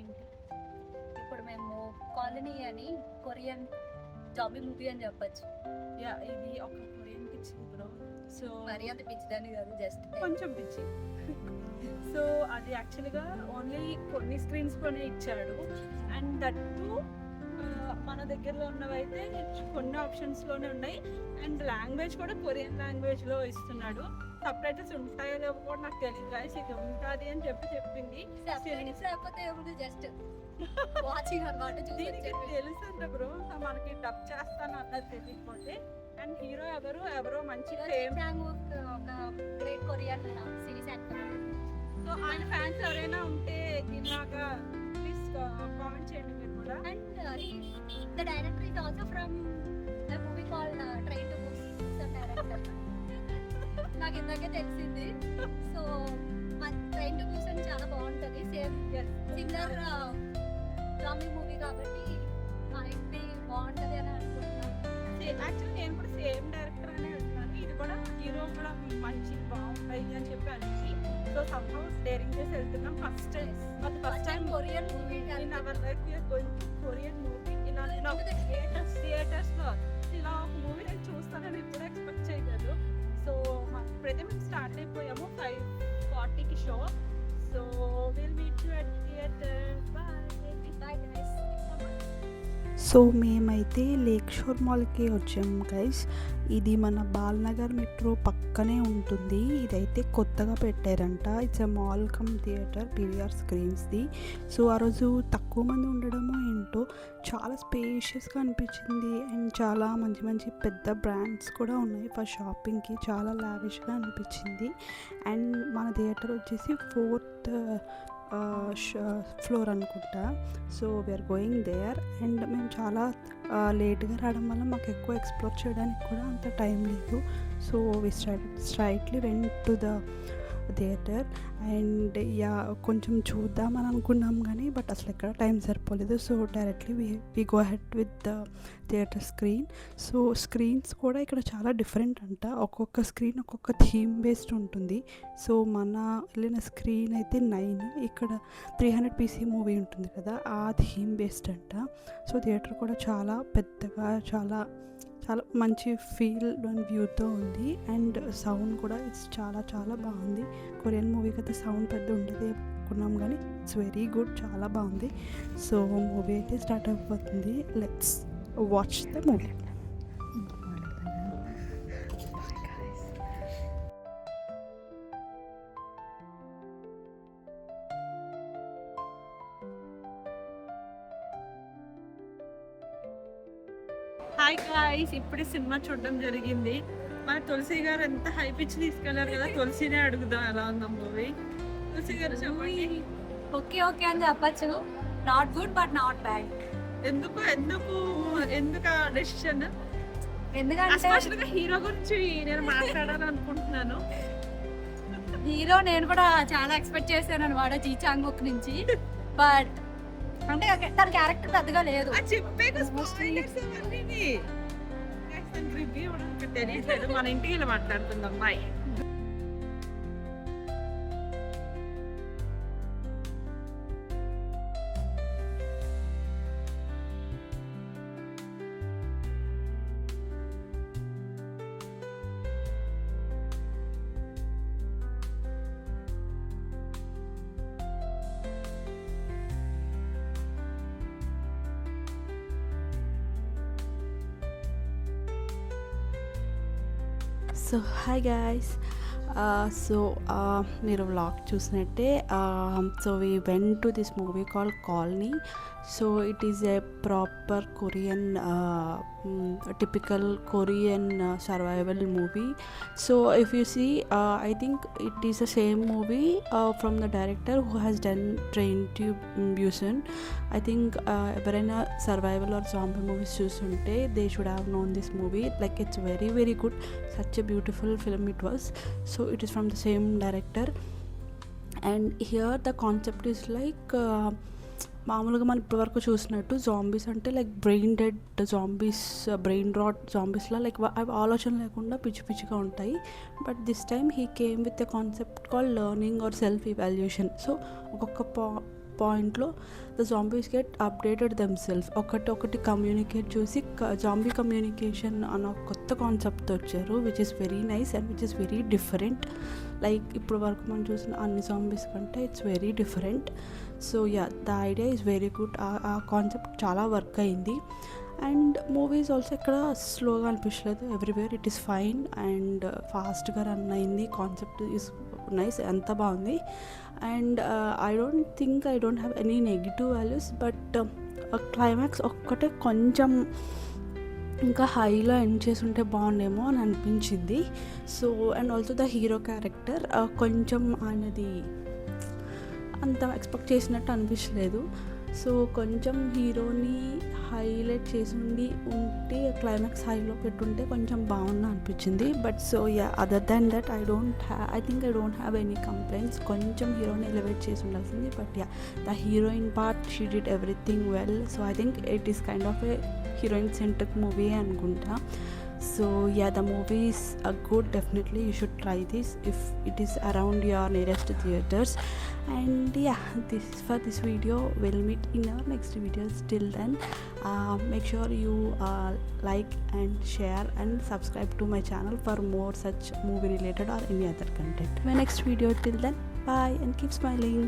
ఏంటి? ఇప్పుడు మేము కాలనీ అని కొరియన్ జాంబీ మూవీ అని చెప్పొచ్చు. ఇది ఒక కొరియన్ పిచ్చి బ్రో. సో మరి అంత పిచ్చిదని కాదు, జస్ట్ కొంచెం పిచ్చి. సో అది యాక్చువల్గా ఓన్లీ కొన్ని స్క్రీన్స్లోనే ఇచ్చాడు. అండ్ దట్టు మన దగ్గరలో ఉన్నవైతే కొన్ని ఆప్షన్స్లోనే ఉన్నాయి. అండ్ లాంగ్వేజ్ కూడా కొరియన్ లాంగ్వేజ్లో ఇస్తున్నాడు. సబ్ టైటిల్స్ ఉంటాయో లేవో కూడా నాకు తెలియదు గాయస్. ఇది ఉంటుంది అని చెప్పింది. జస్ట్ వాచింగ్ అనమాట. దీనికి తెలుసు అంట బ్రో, మనకి డబ్ చేస్తాను అన్నది తెలియకపోతే. అండ్ హీరో ఎవరో మంచి great Korean series actor. So ఆయన ఫ్యాన్స్ ఎవరైనా ఉంటే దీనిలాగా ప్లీజ్ కామెంట్ చేయండి మీరు కూడా. And the director is also from the movie called train to Busan director. నాకు ఇందాకే తెలిసింది. సో ట్రైన్ టు బుసాన్ చాలా బాగుంటుంది. సేమ్ సిమిలర్ జాంబీ మూవీ కాబట్టి మైండ్ బాగుంటుంది అని అనుకుంటున్నాను. యాక్చువల్లీ నేను కూడా సేమ్ డైరెక్టర్ అనే అంటున్నాను. ఇది కూడా హీరో కూడా మంచి బాగుంటాయి అని చెప్పి అనిసి. సో సమ్హౌ డేరింగ్ చేసి వెళ్తున్నాం. First time Korean movie in our life we are going to Korean movie. ఇలా థియేటర్స్ లో ఇలా ఒక మూవీ నేను చూస్తానని ఎప్పుడు ఎక్స్పెక్ట్ చేయలేదు. సో ఇప్పుడైతే మేము స్టార్ట్ అయిపోయాము 5:40కి show. So will meet you at theatre. Bye guys. So మేమైతే లేక్ షోర్ మాల్కి వచ్చాము గైస్. ఇది మన బాల్నగర్ మెట్రో పక్కనే ఉంటుంది. ఇదైతే కొత్తగా పెట్టారంట. It's a mall come theatre, PVR స్క్రీన్స్ది. సో ఆ రోజు తక్కువ మంది ఉండడమో ఏంటో చాలా స్పేషియస్గా అనిపించింది. అండ్ చాలా మంచి మంచి పెద్ద బ్రాండ్స్ కూడా ఉన్నాయి ఫర్ షాపింగ్కి. చాలా లావిష్గా అనిపించింది. అండ్ మన థియేటర్ వచ్చేసి 4th ఫ్లోర్ అనుకుంటా. So we are going there. And మేము చాలా లేట్గా రావడం వల్ల మాకు ఎక్కువ ఎక్స్ప్లోర్ చేయడానికి కూడా అంత టైం లేదు. So we straightly went to the theatre. And కొంచెం చూద్దామని అనుకున్నాం కానీ బట్ అసలు ఎక్కడ టైం సరిపోలేదు. So directly we go head with the theatre screen. So screens కూడా ఇక్కడ చాలా డిఫరెంట్ అంట. ఒక్కొక్క స్క్రీన్ ఒక్కొక్క థీమ్ బేస్డ్ ఉంటుంది. సో మన వెళ్ళిన స్క్రీన్ అయితే 9, ఇక్కడ 300 PC మూవీ ఉంటుంది కదా, ఆ థీమ్ బేస్డ్ అంట. సో థియేటర్ కూడా చాలా పెద్దగా చాలా చాలా మంచి ఫీల్ అండ్ వ్యూతో ఉంది. అండ్ సౌండ్ కూడా ఇట్స్ చాలా చాలా బాగుంది. కొరియన్ మూవీ కదా సౌండ్ పెద్ద ఉండదు అనుకున్నాం కానీ ఇట్స్ వెరీ గుడ్, చాలా బాగుంది. సో మూవీ అయితే స్టార్ట్ అయిపోతుంది. Let's watch the movie. Hi guys, ఇప్పుడే సినిమా చూడడం జరిగింది. మన తులసి గారు ఎంత హైప్ ఇచ్చి తీసుకెళ్లారు కదా. తులసినే అడుగుదాం ఎలా ఉందా మూవీ. తులసి గారు చెప్పండి. ఓకే అని చెప్పచ్చు. Not good but not bad. ఎందుకు డెసిషన్? ఎందుకంటే హీరో గురించి నేను మాట్లాడాలని అనుకుంటున్నాను. హీరో నేను కూడా చాలా ఎక్స్పెక్ట్ చేశాను అనమాట జీ చాంగ్వుక్ నుంచి. బట్ అంటే తన క్యారెక్టర్ పెద్దగా లేదు. తెలియట్లేదు. మన ఇంటికి వెళ్ళి మాట్లాడుతుంది అమ్మాయి. So hi guys. మీరు వ్లాగ్ చూసినట్టే. So we went to this movie call colony. So it is a proper Korean typical Korean survival movie. So if you see, I think it is the same movie from the director who has done Train to Busan. I think ఎవరైనా survival or zombie movies చూస్తుంటే they should have known this movie. Like it's very very good, such a beautiful film it was. So it is from the same director, and here the concept is like మామూలుగా మనం ఇప్పటివరకు చూసినట్టు zombies అంటే like brain dead zombies, brain rot జాంబీస్లా like అవి ఆలోచన లేకుండా పిచ్చి పిచ్చిగా ఉంటాయి. But this time he came with a concept call learning or self evaluation. So ఒక్కొక్క పాయింట్లో the zombies get updated themselves. ఒకటి కమ్యూనికేట్ చూసి జాంబీ కమ్యూనికేషన్ అన్న కొత్త కాన్సెప్ట్ వచ్చారు, which is very nice and which is very different. Like ఇప్పుడు వరకు మనం చూసిన అన్ని జాంబీస్ కంటే it's very different. So yeah, the idea is very good. ఆ కాన్సెప్ట్ చాలా వర్క్ అయింది. అండ్ మూవీస్ ఆల్సో ఎక్కడ స్లోగా అనిపించలేదు, everywhere it is fine and ఫాస్ట్గా రన్ అయింది. కాన్సెప్ట్ ఈస్ నైస్, ఎంత బాగుంది. And I don't have any negative values, but climax ఒక్కటే కొంచెం ఇంకా హైలో ఎండ్ చేసి ఉంటే బాగుండేమో అని అనిపించింది. So and also the hero character కొంచెం ఆయనది అంత ఎక్స్పెక్ట్ చేసినట్టు అనిపించలేదు. సో కొంచెం హీరోని హైలైట్ చేసి ఉంటే క్లైమాక్స్ హైలో పెట్టుంటే కొంచెం బాగుంది అనిపించింది. But so yeah, other than that I don't have any complaints. కొంచెం హీరోని ఎలివేట్ చేసి ఉండాల్సింది. But yeah, the heroine part she did everything well. So I think it is kind of A heroine centric movie అనుకుంటా. So yeah, the movie is good. Definitely you should try this if it is around your nearest theaters. And yeah, for this video. We'll meet in our next videos. Till then, make sure you like and share and subscribe to my channel for more such movie related or any other content. My next video. Till then, bye and keep smiling.